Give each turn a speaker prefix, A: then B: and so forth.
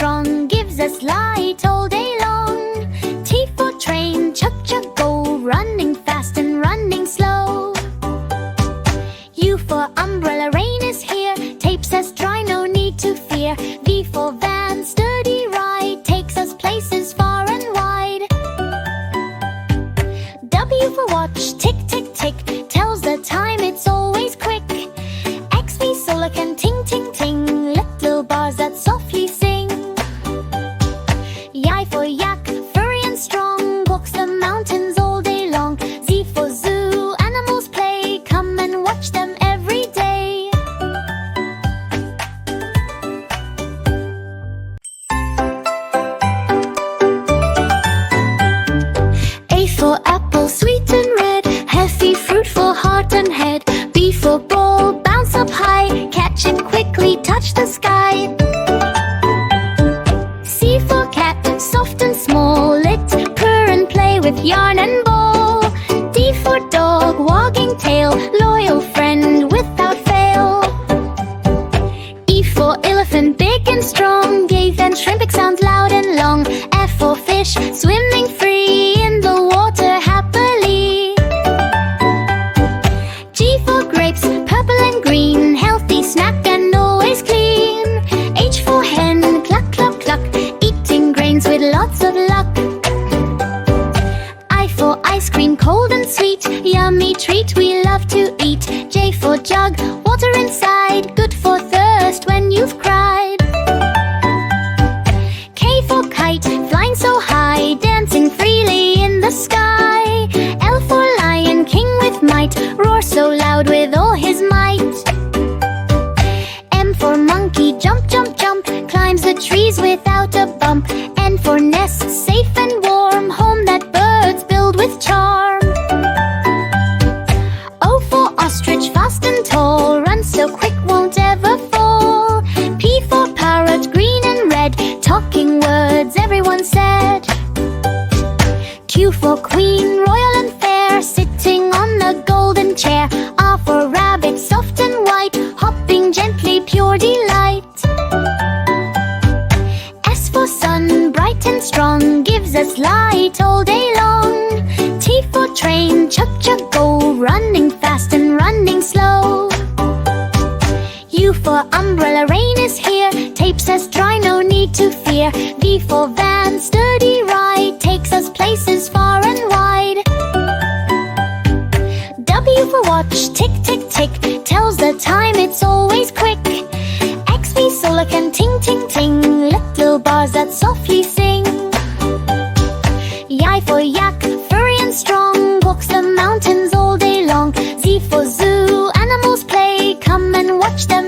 A: strong, gives us light all day long. T for train, chug chug go, running fast and running slow. U for umbrella, rain is here, tape says dry, no need to fear. V for van, sturdy ride, takes us places far and wide. W for watch, tick tick tick, tells the time, it's always quick. X for solar, can ting ting ting, little bars that softly sing. Y for yak, furry and strong, walks the mountains all day long. Z for zoo, animals play, come and watch them every day. A for apple, sweet and red, healthy fruit for heart and head. B for ball, bounce up high, catch it quickly, touch the sky. C for cat, soft and small, it purr and play with yarn and ball. D for dog, wagging tail, loyal friend without fail. E for elephant, big and strong, gave and shrimp sound loud and long. F for fish, swimming free in the water happily. G for grapes, purple and green, healthy snack and always clean. H for hen, cluck cluck cluck, eating grains with lots of luck. I for ice cream, cold and sweet, yummy treat we love to eat. J for jug, water inside, good for thirst when you've cried. K for kite, flying so high, dancing freely in the sky. L for lion, king with might, roars so loud with all his might. M for monkey, jump jump jump, climbs the trees without a bump. N for nest, safe and warm, home that birds build with charm. O for ostrich, fast and tall, runs so quick won't ever fall. P for parrot, green and red, talking words everyone said. Q for queen, royal and fair, sitting on a golden chair. R for rabbit, soft and white, hopping gently, pure delight. S for sun, bright and strong, gives us light all day long. T for train, chug chug go, running fast and running slow. U for umbrella, rain is here, tape says dry, no need to fear. V for van, sturdy ride, takes us places far and wide. W for watch, tick tick tick, tells the time, it's always quick. X for solar, can ting ting ting, little bars that softly sing. Y for yak, furry and strong, walks the mountains all day long. Z for zoo, animals play, come and watch them